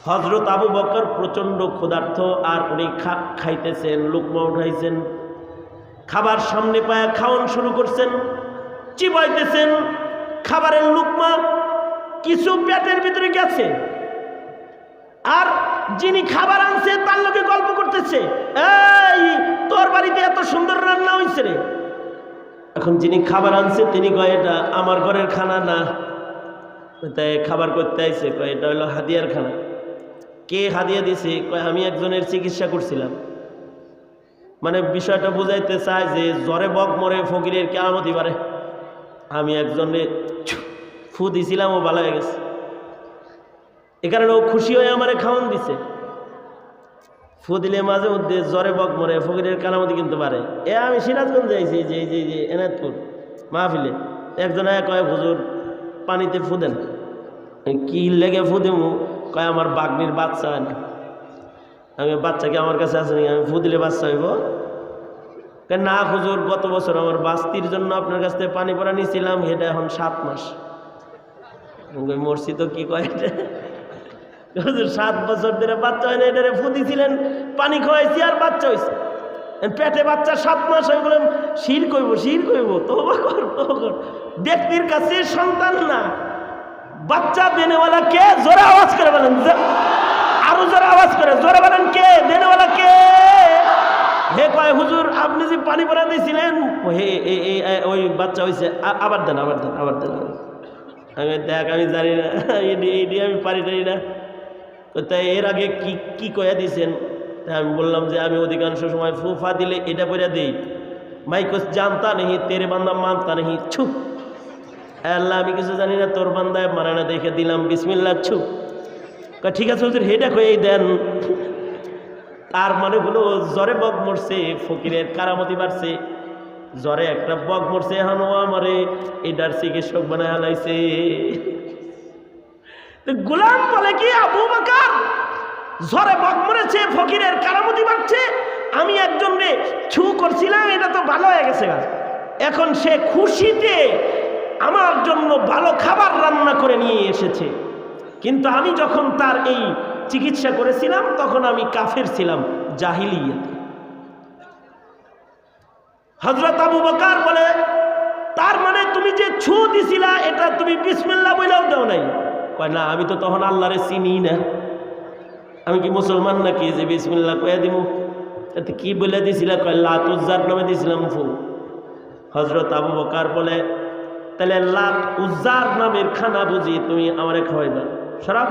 হযরত আবু বকর প্রচণ্ড ক্ষুধার্ত, আর উনি খাইতেছেন, লুকমা উঠাইছেন, খাবার সামনে পায়া খাওয়ান শুরু করছেন, চিবাইতেছেন। খাবারের লুকমা কিছু পেটের ভিতরে গেছে, আর যিনি খাবার আনছে তার লোকে গল্প করতেছে, এই তোর বাড়িতে এত সুন্দর রান্না হয়েছে রে। এখন যিনি খাবার আনছে তিনি কয়, এটা আমার ঘরের খানা না। তাই খাবার করতে আইছে, কয় এটা হলো হাদিয়ার খানা। কে হাদিয়া দিছে? কয় আমি একজনের চিকিৎসা করছিলাম। মানে বিষয়টা বুঝাইতে চায় যে জ্বরে বক মরে ফকিরের কেরামতি বাড়ে। আমি একজনের ফু দিছিলাম, ও ভালো হয়ে গেছে, এ কারণে ও খুশি হয়ে আমারে খাওয়ান দিছে। ফু দিলে মাঝে মধ্যে জ্বরে বক মরে ফকিরের কেরামতি কিন্তু পারে। আমি সিরাজগঞ্জ যাইছি, যে এনায়তপুর মাহফিলে, একজন কয় হুজুর পানিতে ফু দেন। কি লেগে ফু দেবো? কয় আমার বাগনির বাচ্চা হয় না। আমি বাচ্চা কি আমার কাছে আছে নাকি? আমি ফু দিলে বাচ্চা হইব? না হুজুর, গত বছর আমার বাস্তির জন্য আপনার কাছ থেকে পানি পরা নিয়েছিলাম, এটা এখন 7 মাস। মরছি তো কি কয়, হুজুর 7 বছর ধরে বাচ্চা হয় না, এটারে ফু দিছিলেন, পানি খাওয়াইছি আর বাচ্চা হয়েছে। পেটে বাচ্চা 7 মাস হয়ে বললাম, শির কইব তওবা কর। ব্যক্তির কাছে সন্তান না, বাচ্চা দেনেওয়ালা কে? জোরে আওয়াজ করে বলেন, আরো জোরে আওয়াজ করে জোরে বলেন, কে দেনেওয়ালা কে? হে কয় হুজুর আপনি যে পানি পরা দিয়েছিলেন, ওই বাচ্চা হয়েছে, আবার দেন। আমি দেখ, আমি জানি না, এটি আমি পারি না। তাই এর আগে কি কয়া দিয়েছেন? তাই আমি বললাম যে আমি অধিকাংশ সময় ফুফা দিলে এটা পরে দিই। মাইকস জানতা নেই, তেরে বান্দা মানতা নেই, ছুপ। আল্লাহ আমি কিছু জানি না, তোর বান্দায় মানে না, দেখে দিলাম বিসমিল্লাহ, ছুপ। ঠিক আছে হুজুর, হেটা কয়েই দেন। তার মানে হলো জ্বরে বক মরছে, ফকিরের কারামতি বাড়ছে, জ্বরে একটা বক মরছে, এখন ও আমারে এটার চিকিৎসক বানায় হালাইছে। গোলাম বলে কি, আবু বকর জ্বরে বক মরেছে, ফকিরের কারামতি বাড়ছে, আমি একজনকে ছু করছিলাম, এটা তো ভালো হয়ে গেছে। এখন সে খুশিতে আমার জন্য ভালো খাবার রান্না করে নিয়ে এসেছে, কিন্তু আমি যখন তার এই চিকিৎসা করেছিলাম তখন আমি কাফের ছিলাম, জাহিলিয়াতে। হযরত আবু বকর বলে, তার মানে তুমি যে ছু দিছিলা এটা তুমি বিসমিল্লাহ বইলাও দাও নাই? কয় না, আমি তো তখন আল্লাহরে চিনি না, আমি কি মুসলমান নাকি যে বিসমিল্লাহ কয়ে দিব? এতে কি বলে দিছিলা? কয় লাত উজ্জার নামে দিছিলাম ফু। হযরত আবু বকর বলে, তাহলে লাত উজ্জার নামের খানা বুঝি তুমি আমারে খাওয়াই দাও, সরাব।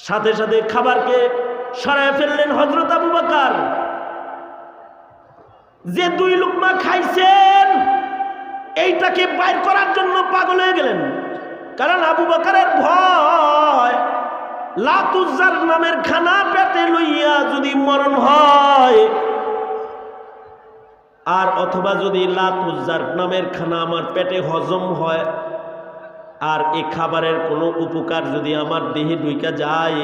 সাথে সাথে খাবারকে সরায় ফেললেন হযরত আবু বকর। যে 2 লুকমা খাইছেন এইটাকে বাইর করার জন্য পাগল হয়ে গেলেন, কারণ আবু বকরের ভয় লাত উজ্জার নামের খানা পেটে লইয়া যদি মরণ হয়, আর অথবা যদি লাত উজ্জার নামের খানা আমার পেটে হজম হয়, আর এই খাবারের কোনো উপকার যদি আমার দেহে ঢুইকা যায়,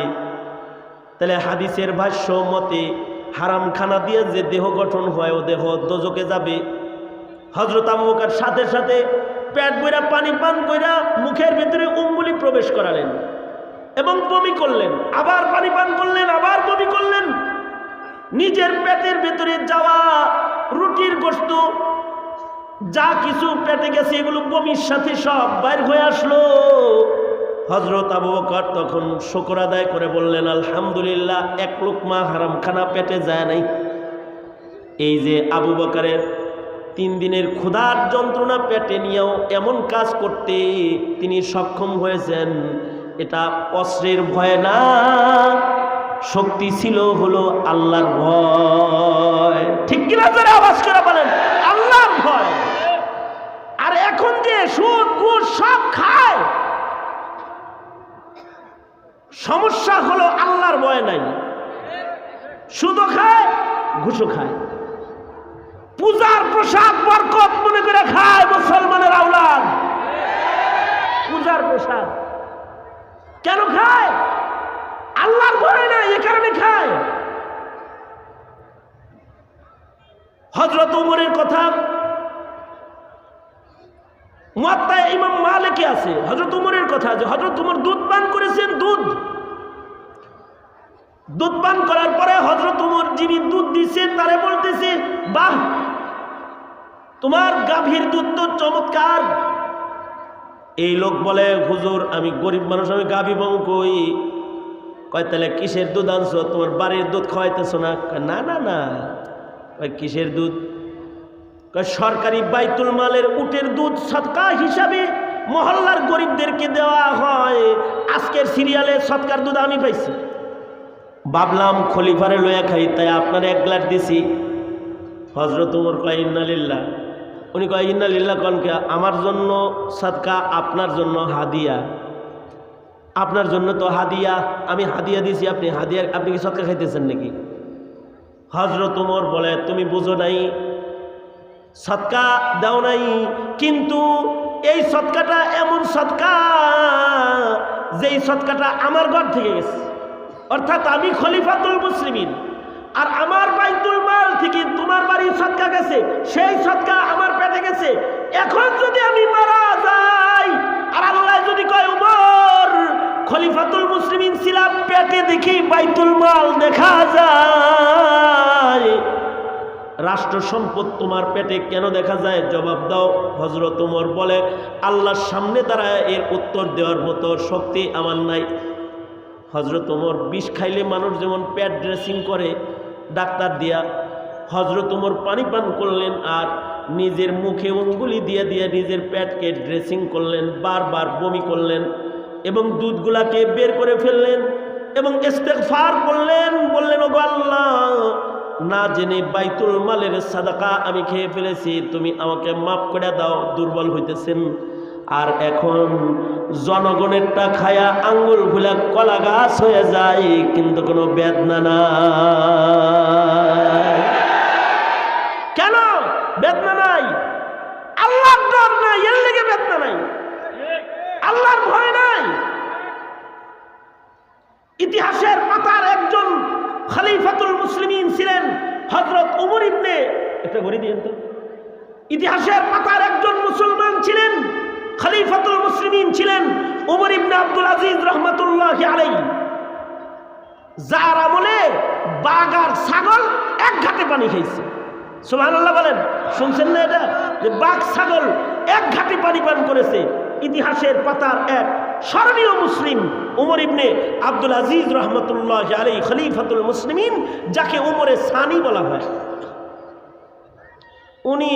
তাহলে হাদিসের ভাষ্য মতে হারাম খানা দিয়ে যে দেহ গঠন হয় ও দেহ দোজকে যাবে। হযরত আবু বকর সাথে সাথে পেট বইরা পানি পান কইরা মুখের ভিতরে উঙ্গুলি প্রবেশ করালেন এবং বমি করলেন, আবার পানি পান করলেন, আবার বমি করলেন। নিজের পেটের ভিতরে যাওয়া রুটির গোশত যা কিছু পেটে গেছে এগুলো বমির সাথে সব বাইর হয়ে আসলো। হযরত আবু বকর তখন শুকর আদায় করে বললেন, আলহামদুলিল্লাহ, 1 লুকমা হারাম খানা পেটে যায় নাই। এই যে আবু বকরের 3 দিনের ক্ষুধার যন্ত্রণা পেটে নিয়েও এমন কাজ করতে তিনি সক্ষম হয়েছেন, এটা অস্ত্রের ভয় না, শক্তি ছিল হলো আল্লাহর ভয়। ঠিক কিনা যারা আওয়াজ করে বলেন, আল্লাহর ভয়। আর এখন যে সুদ ঘুষ সব খায়, সমস্যা হলো আল্লাহর ভয় নাই। সুদও খায়, ঘুষও খায়, পূজার প্রসাদ বরকত মনে করে খায় মুসলমানের আওলাদ। পূজার প্রসাদ কেন খায়? আল্লাহর ভয় নাই, এ কারণে খায়। হযরত ওমরের কথা মুয়াত্তা ইমাম মালিকে আছে, হযরত ওমরের কথা যে হযরত ওমর দুধ পান করেছেন, দুধ দুধ পান করার পরে হযরত ওমর যিনি দুধ দিছে তারে বলতেছে, বাহ, তোমার গাভীর দুধ তো চমৎকার। এই লোক বলে, হুজুর আমি গরিব মানুষ, আমি গাভী পাবো কই? কয় তাহলে কিসের দুধ আনছো? তোমার বাড়ির দুধ খাওয়াইতেছো না? না না না। কয় কিসের দুধ? কয় সরকারি বাইতুল মালের উটের দুধ সদকা হিসাবে মহল্লার গরিবদেরকে দেওয়া হয়। আজকের সিরিয়ালে সদকার দুধ আমি পাইছি। ভাবলাম খলিফারে লইয়া খাই, তাই আপনার এক গ্লাস দিছি। হযরত ওমর কয় ইন্না লিল্লাহ। উনি কয় ইন্না লিল্লাহ কনকে? আমার জন্য সদকা, আপনার জন্য হাদিয়া। আপনার জন্য তো হাদিয়া, আমি হাদিয়া দিছি, আপনি হাদিয়া, আপনি কি সদকা খাইতেছেন নাকি? হযরত ওমর বলে, তুমি বুঝো নাই, সদকা দাও নাই, কিন্তু এই সদকাটা এমন সদকা যেই সদকাটা আমার ঘর থেকে গেছে, অর্থাৎ আমি খলিফাতুল মুসলিমিন, আর আমার বাইতুল মাল থেকে তোমার বাড়ির সদকা গেছে, সেই সদকা আমার পেটে গেছে। এখন যদি আমি মারা যাই আর আল্লাহ যদি কয় ওমর খলিফাতুল মুসলিমিন ছিলাম, পেটে দেখি বাইতুল মাল দেখা যায়, রাষ্ট্র সম্পদ তোমার পেটে কেন দেখা যায়? জবাব দাও। হযরত ওমর বলে, আল্লাহর সামনে দাঁড়ায় এর উত্তর দেওয়ার মতো শক্তি আমার নাই। হযরত ওমর বিষ খাইলে মানুষ যেমন পেট ড্রেসিং করে ডাক্তার দিয়া, হযরত ওমর পানি পান করলেন আর নিজের মুখে অঙ্গুলি দিয়ে দিয়ে নিজের পেটকে ড্রেসিং করলেন, বারবার বমি করলেন এবং দুধগুলাকে বের করে ফেললেন এবং ইস্তেগফার করলেন, বললেন, ওগো আল্লাহ, না জেনে বাইতুল মালের সাদাকা আমি খেয়ে ফেলেছি, তুমি আমাকে মাফ করে দাও, দুর্বল হইতেছেন। আর এখন জনগণেরটা খায়া আঙ্গুল ভুলা কলা গাছ হয়ে যায়, কিন্তু কোনো বেদনা নাই। কেন বেদনা নাই? আল্লাহর ডর নাই, এর লেগে বেদনা নাই। আল্লাহর ভয় নাই। ইতিহাসের পাতার একজন খলিফাতুল মুসলিমিন ছিলেন হযরত ওমর ইবনে, একটা ঘড়ি দিয়েন তো, ইতিহাসের পাতার একজন মুসলমান ছিলেন, খলিফাতুল মুসলিমিন ছিলেন ওমর ইবনে আব্দুল আজিজ রহমাতুল্লাহি আলাইহি, যার আমলে বাঘ আর ছাগল এক ঘাটে পানি খাইছে। সুবহানাল্লাহ বলেন, শুনছেন না এটা? যে বাঘ ছাগল এক ঘাটে পানি পান করেছে। ইতিহাসের পাতার এক স্মরণীয় মুসলিম ওমর ইবনে আব্দুল আজিজ রহমাতুল্লাহি আলাইহি, খলিফাতুল মুসলিমিন, যাকে ওমরে সানি বলা হয়। উনি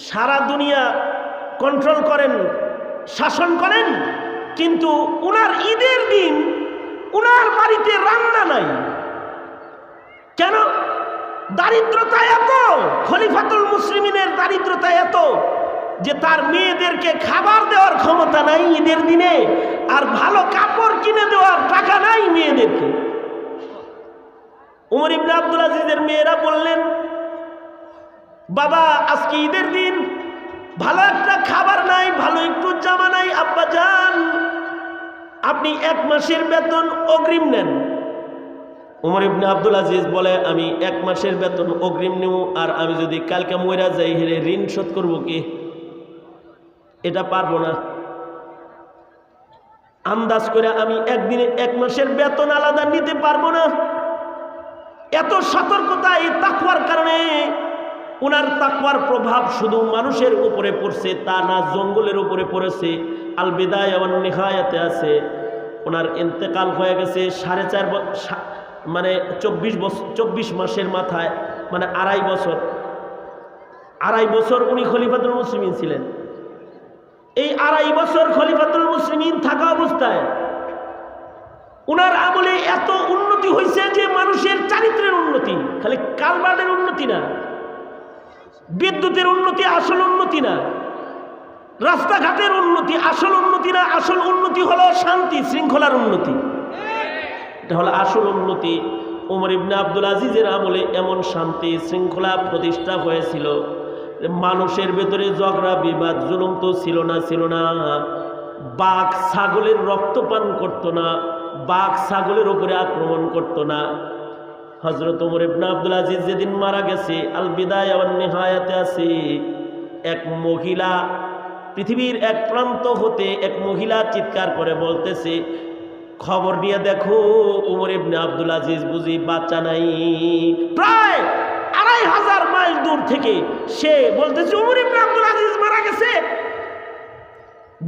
সারা দুনিয়া কন্ট্রোল করেন, শাসন করেন, কিন্তু উনার ঈদের দিন উনার বাড়িতে রান্না নাই। কেন? দারিদ্রতা এত, খলিফাতুল মুসলিমিনের দারিদ্রতা এত যে তার মেয়েদেরকে খাবার দেওয়ার ক্ষমতা নাই ঈদের দিনে, আর ভালো কাপড় কিনে দেওয়ার টাকা নাই মেয়েদেরকে। ওমর ইবনে আব্দুল আজিজের মেয়েরা বললেন, বাবা আজকে ঈদের দিন, ভালো একটা খাবার নাই, ভালো একটু জামা নাই, আব্বা যান আপনি এক মাসের বেতন অগ্রিম নেন। ওমর ইবনে আব্দুল আজিজ বলে, আমি এক মাসের বেতন অগ্রিম নেব, আর আমি যদি কালকে মইরা যাই হেরে ঋণ শোধ করবো কি? এটা পারবো না। আন্দাজ করে আমি একদিনে এক মাসের বেতন আলাদা নিতে পারবো না। এত সতর্কতা, এই তাকওয়ার কারণে। উনার তাকওয়ার প্রভাব শুধু মানুষের উপরে পড়ছে তা না, জঙ্গলের উপরে পড়েছে। আল বিদায়া ওয়ান নিহায়াতে আছে, ওনার ইন্তেকাল হয়ে গেছে 4.5 মানে 24 মাসের মাথায়, মানে 2.5 বছর উনি খলিফাতুল মুসলিমিন ছিলেন। এই 2.5 বছর খলিফাতুল মুসলিমিন থাকা অবস্থায় উনার আমলে এত উন্নতি হয়েছে যে মানুষের চারিত্রের উন্নতি, খালি কালবার্ডের উন্নতি না, বিদ্যুতের উন্নতি আসল উন্নতি না, রাস্তাঘাটের উন্নতি আসল উন্নতি না, আসল উন্নতি হলো শান্তি শৃঙ্খলার উন্নতি, এটা হলো আসল উন্নতি। ওমর ইবনে আব্দুল আজিজের আমলে এমন শান্তি শৃঙ্খলা প্রতিষ্ঠা হয়েছিল, মানুষের ভেতরে ঝগড়া বিবাদ জুলুম তো ছিল না। বাঘ ছাগলের রক্ত পান করত না, বাঘ ছাগলের উপরে আক্রমণ করত না। হযরত ওমর ইবনে আব্দুল আজিজ যেদিন মারা গেছে, আল বিদায়া ওয়ান নিহায়াতে আছে, এক মহিলা, পৃথিবীর এক প্রান্ত হতে এক মহিলা চিৎকার করে বলতেছে, খবর নিয়ে দেখো উমর ইবনে আব্দুল আজিজ বুঝি বাচ্চা নাই। প্রায় ২৫০০ মাইল দূর থেকে সে বলতেছে উমর ইবনে আব্দুল আজিজ মারা গেছে।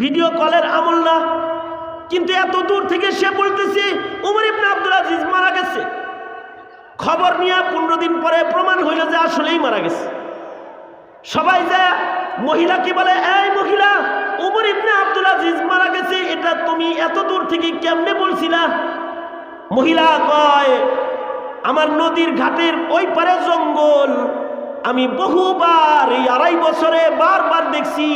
ভিডিও কলের আমল না, কিন্তু এত দূর থেকে সে বলতেছে উমর ইবনে আব্দুল আজিজ মারা গেছে। খবর নিয়ে 15 দিন পরে প্রমাণ হইল যে আসলেই মারা গেছে। সবাই যায় মহিলাকে বলে, এই মহিলা, উমর ইবনে আব্দুল আজিজ মারা গেছে, এটা তুমি এত দূর থেকে কেমনে বলছিলা? মহিলা কয়, আমার নদীর ঘাটের ওই পারে জঙ্গল, আমি বহুবার এই ২.৫ বছরে বারবার দেখছি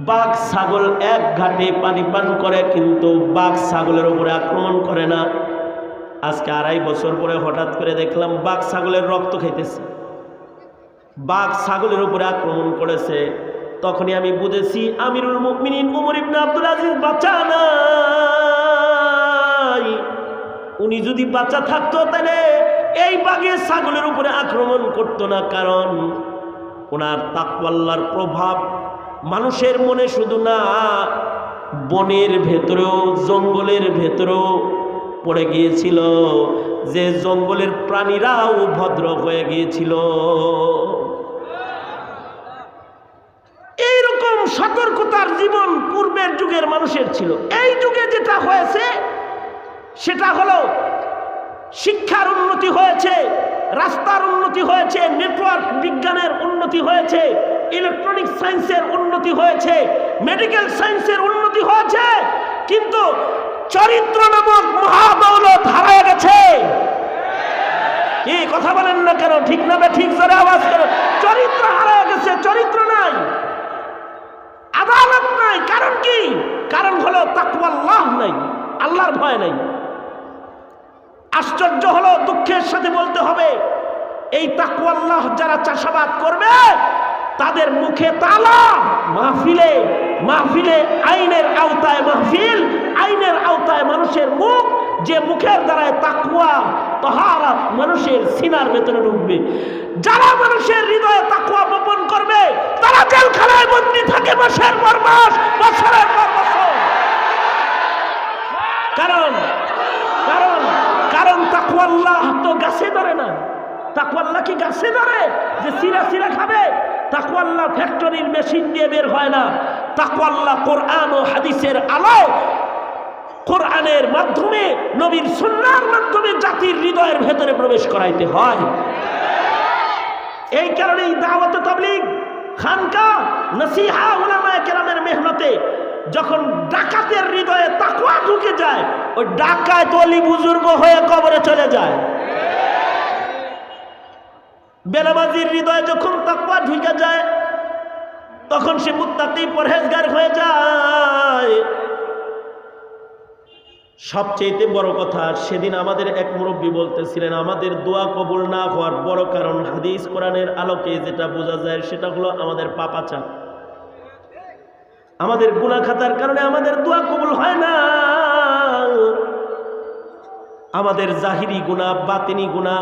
বাঘ ছাগল এক ঘাটে পানি পান করে, কিন্তু বাঘ ছাগলের উপরে আক্রমণ করে না। আজকে ২.৫ বছর পরে হঠাৎ করে দেখলাম বাঘ ছাগলের রক্ত খাইতেছে, বাঘ ছাগলের উপরে আক্রমণ করেছে। তখনই আমি বুঝেছি আমিরুল মুমিনিন উমর ইবনে আব্দুল আজিজ বাঁচা নাই। উনি যদি বাঁচা থাকতো তাহলে এই বাঘে ছাগলের উপরে আক্রমণ করতো না, কারণ ওনার তাকওয়াল্লাহর প্রভাব মানুষের মনে শুধু না, বনের ভেতরেও জঙ্গলের ভেতরেও পড়ে গিয়েছিল, যে জঙ্গলের প্রাণীরাও ভদ্র হয়ে গিয়েছিল। এইরকম সতর্কতার জীবন পূর্বের যুগের মানুষের ছিল। এই যুগে যেটা হয়েছে সেটা হলো শিক্ষার উন্নতি হয়েছে, রাস্তার উন্নতি হয়েছে, নেটওয়ার্ক বিজ্ঞানের উন্নতি হয়েছে, ইলেকট্রনিক সায়েন্সের উন্নতি হয়েছে, মেডিকেল সায়েন্সের উন্নতি হয়েছে, কিন্তু চরিত্র নামক মহাদৌলত হারিয়ে গেছে। কি কথা বলেন না কেন? ঠিক না বে ঠিক? জোরে আওয়াজ করো। চরিত্র হারিয়ে গেছে, চরিত্র নাই, আদালত নাই। কারণ কি? কারণ হলো তাকওয়াল্লাহ নাই, আল্লাহর ভয় নাই। আশ্চর্য হলো, দুঃখের সাথে বলতে হবে, এই তাকওয়াল্লাহ যারা চাষাবাদ করবে তাদের মুখে তালা। মাহফিলে মাহফিলে আইনের আওতায় মাহফিল, আইনের আওতায় মানুষের মুখ, যে মুখের দ্বারায় তাকওয়া তাহারাত মানুষের সিনার ভেতরে ঢুকবে। যারা মানুষের হৃদয়ে তাকওয়া বপন করবে তারা জেলখানায় বন্দী থাকে মাসের পর মাস, বছরের পর বছর। কারণ কারণ কারণ তাকওয়াল্লাহ তো গাছে ধরে না। তাকওয়াল্লাহ কি গাছে ধরে যে সিরা সিরা খাবে? তাকওয়াল্লাহ ফ্যাক্টরির মেশিন দিয়ে বের হয় না। তাকওয়াল্লাহ কোরআন ও হাদিসের আলো, কোরআনের মাধ্যমে, নবীর সুন্নাহর মাধ্যমে জাতির হৃদয়ের ভেতরে প্রবেশ করাইতে হয়। এই কারণেই দাওয়াত তাবলীগ, খানকা, নসিহা, উলামায়ে কেরামের মেহনতে যখন ডাকাতের হৃদয়ে তাকওয়া ঢুকে যায়, ওই ডাকাত ওলি বুজুর্গ হয়ে কবরে চলে যায়। বেনামাজির হৃদয়ে যখন তাকওয়া ঢুকে যায় তখন সে মুত্তাকি পরহেজগার হয়ে যায়। সবচেয়ে বড় কথা, সেদিন আমাদের এক মুরব্বী বলতেছিলেন, আমাদের দোয়া কবুল না হওয়ার বড় কারণ হাদিস কোরআনের আলোকে যেটা বোঝা যায় সেটা হলো আমাদের পাপাচার। আমাদের গুনাহ খাতার কারণে আমাদের দোয়া কবুল হয় না। আমাদের জাহিরি গুনাহ, বাতিনি গুনাহ,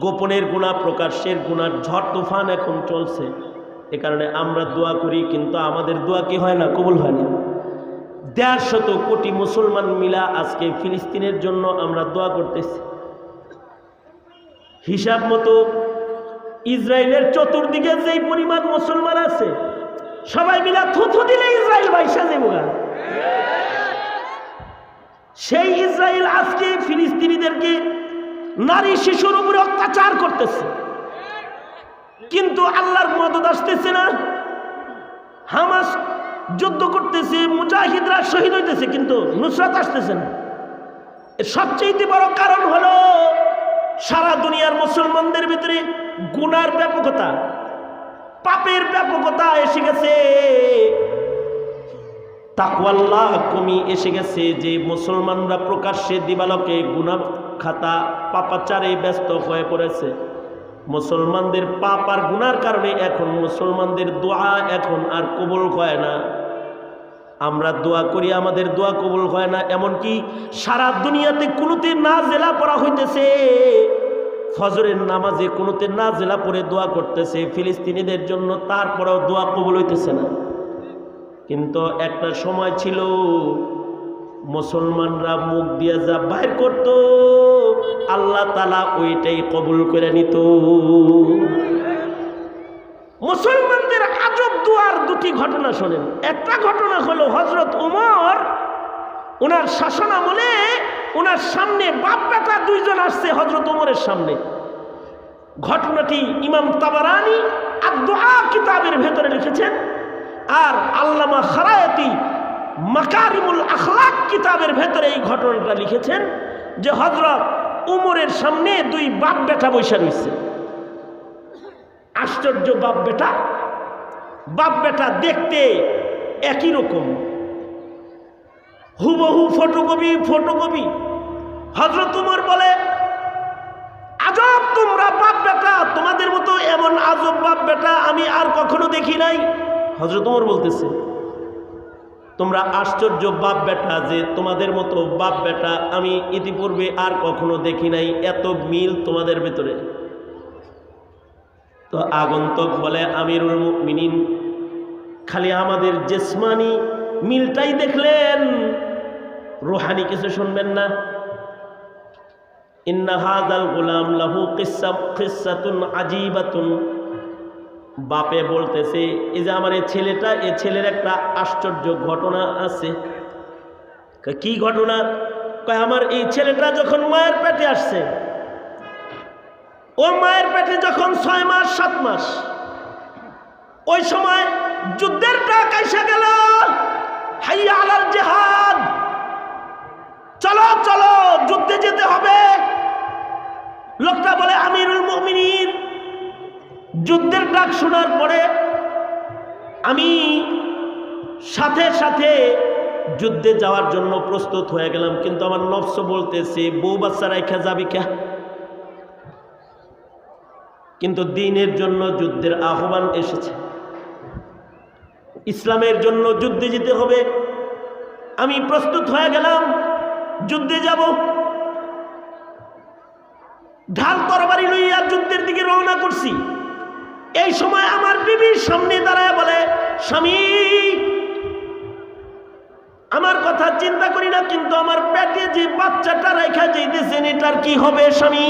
গোপনের গুনাহ, প্রকাশ্যের গুনাহ ঝড় তুফান এখন চলছে। এ কারণে আমরা দোয়া করি, কিন্তু আমাদের দোয়া কি হয় না? কবুল হয় না। ১৫০ কোটি মুসলমান মিলা আজকে ফিলিস্তিনের জন্য আমরা দোয়া করতেছি। হিসাব মতো ইসরায়েলের চতুর্দিকে যেই পরিমাণ মুসলমান আছে, সবাই মিলা থুথু দিলে ইসরায়েল বাইসা যাবে। সেই ইসরায়েল আজকে ফিলিস্তিনিদেরকে, নারী শিশুর উপরে অত্যাচার করতেছে, কিন্তু আল্লাহর মদদ আসতেছে না। হামাস যুদ্ধ করতেছে, মুজাহিদরা শহীদ হইতেছে, কিন্তু নুসরাত আসতেছে না। এর সবচেয়ে বড় কারণ হলো সারা দুনিয়ার মুসলমানদের ভিতরে গুনার ব্যাপকতা, পাপের ব্যাপকতা এসে গেছে, তাকওয়াল্লাহ কমি এসে গেছে। যে মুসলমানরা প্রকাশ্যে দিবালোকে গুনাহ খাতা পাপাচারে ব্যস্ত হয়ে পড়েছে, মুসলমানদের পাপ আর গুনার কারণে এখন মুসলমানদের দোয়া এখন আর কবুল হয় না। আমরা দোয়া করি, আমাদের দোয়া কবুল হয় না। এমনকি সারা দুনিয়াতে কুনুতে নাজেলা পড়া হইতেছে, ফজরের নামাজে কুনুতে নাজেলা পড়ে দোয়া করতেছে ফিলিস্তিনিদের জন্য, তারপরেও দোয়া কবুল হইতেছে না। কিন্তু একটা সময় ছিল মুসলমানরা মুখ দিয়ে যা বাইর করত আল্লাহ তাআলা ওইটাই কবুল করে নিত। মুসলমানদের আজব দুয়ার দুটি ঘটনা শোনেন। একটা ঘটনা হলো হযরত ওমর, ওনার শাসনামলে ওনার সামনে বাপ বেটা দুইজন আসছে হযরত ওমরের সামনে। ঘটনাটি ইমাম তাবারানী আদ-দুআ কিতাবের ভেতরে লিখেছেন, আর আল্লামা খারায়াতি মাকারিমুল আখলাক কিতাবের ভেতরে এই ঘটনাটা লিখেছেন যে হযরত ওমরের সামনে দুই বাপ বেটা বসে রয়েছে। আশ্চর্য বাপ বেটা দেখতে একই রকম, হুবহু ফটোকপি। হযরত ওমর বলে, আজব তোমরা বাপ বেটা, তোমাদের মতো এমন আজব বাপ বেটা আমি আর কখনো দেখি নাই। হযরত ওমর বলতেছে, তোমরা আশ্চর্য বাপ বেটা, যে তোমাদের মতো বাপ বেটা আমি ইতিপূর্বে আর কখনো দেখি নাই, এত মিল তোমাদের ভেতরে। তো আগন্তুক বলে, আমিরুল মুমিনিন, খালি আমাদের জিসমানি মিলটাই দেখলেন, রূহানি কিছু শুনবেন না? ইন্না হাযাল গুলাম লাহু কিসসাতুন আজীবাতুন। বাপে বলতেছে, এই যে আমার এই ছেলেটা, এই ছেলের একটা আশ্চর্য ঘটনা আছে। কি ঘটনা? কয়, আমার এই ছেলেটা যখন মায়ের পেটে আসছে, ও মায়ের পেটে যখন 6 মাস 7 মাস, ওই সময় যুদ্ধের ডাক আইসা গেল, হাইয়া আলাল জিহাদ, চলো চলো যুদ্ধে যেতে হবে। লোকটা বলে, আমিরুল মুমিনিন, যুদ্ধের ডাক শোনার পরে আমি সাথে সাথে যুদ্ধে যাওয়ার জন্য প্রস্তুত হয়ে গেলাম, কিন্তু আমার নফস বলতেছে, বউ বাচ্চা রাইখা যাবি কে? কিন্তু দ্বীনের জন্য যুদ্ধের আহ্বান এসেছে, ইসলামের জন্য যুদ্ধে যেতে হবে। আমি প্রস্তুত হয়ে গেলাম, যুদ্ধে যাব। ঢাল তরবারি লইয়া যুদ্ধের দিকে রওনা করছি। এই সময় আমার বিবির সামনে দাঁড়ায় বলে, স্বামী, আমার কথা চিন্তা করি না, কিন্তু আমার পেটে যে বাচ্চাটা রাইখা যাইতেছেন, এটার কি হবে স্বামী?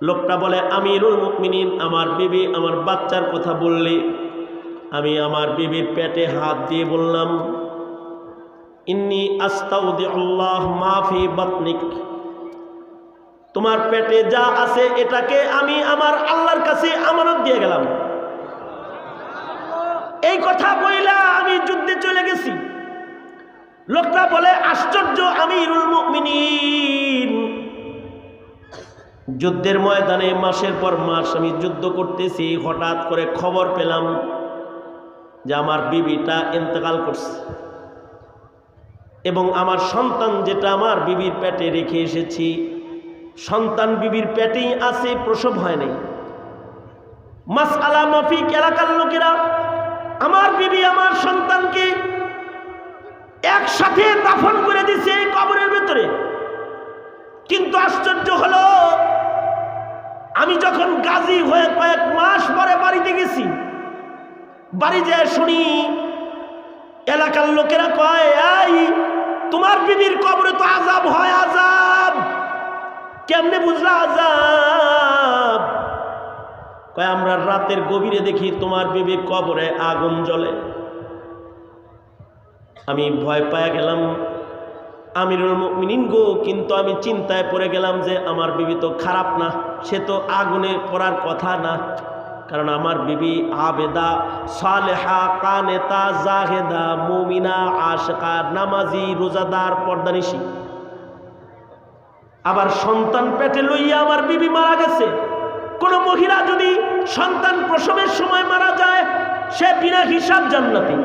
লোকটা বলে, আমিরুল মুমিনিন, আমার বিবি আমার বাচ্চার কথা বললে আমি আমার বিবির পেটে হাত দিয়ে বললাম, ইন্নী আস্তাউদিউল্লাহ মা ফি বাতনিক, তোমার পেটে যা আছে এটাকে আমি আমার আল্লাহর কাছে আমানত দিয়ে গেলাম। এই কথা বইলা আমি যুদ্ধে চলে গেছি। লোকটা বলে, আশ্চর্য আমিরুল মুমিনিন, যুদ্ধের ময়দানে মাসের পর মাস আমি যুদ্ধ করতেছি, হঠাৎ করে খবর পেলাম যে আমার বিবিটা ইন্তেকাল করছে, এবং আমার সন্তান যেটা আমার বিবির পেটে রেখে এসেছি, সন্তান বিবির পেটেই আছে, প্রসব হয় নাই। মাসআলা মাফিক এলাকার লোকেরা আমার বিবি আমার সন্তানকে একসাথে দাফন করে দিছে এই কবরের ভেতরে। কিন্তু আশ্চর্য হলো, আমি যখন গাজী হয়ে কয়েক মাস পরে বাড়িতে গেছি, বাড়ি যেয়ে শুনি এলাকার লোকেরা কয়, এই তোমার বিবির কবরে তো আযাব হয়। আযাব কেমনে বুঝলা আযাব? কয়, আমরা রাতের গভীরে দেখি তোমার বিবির কবরে আগুন জ্বলে। আমি ভয় পেয়ে গেলাম, আমিরুল মুমিনিন গো, কিন্তু আমি চিন্তায় পড়ে গেলাম যে আমার বিবি তো খারাপ না, সে তো আগুনে পড়ার কথা না, কারণ আমার বিবি আবেদা, সালেহা, কানেতা, জাহেদা, মুমিনা, আশিকা, নামাজি, রোজাদার, পর্দানিশী। আবার সন্তান পেটে লইয়া আমার বিবি মারা গেছে। কোন মহিলা যদি সন্তান প্রসবের সময় মারা যায়, সে বিনা হিসাব জান্নাতি।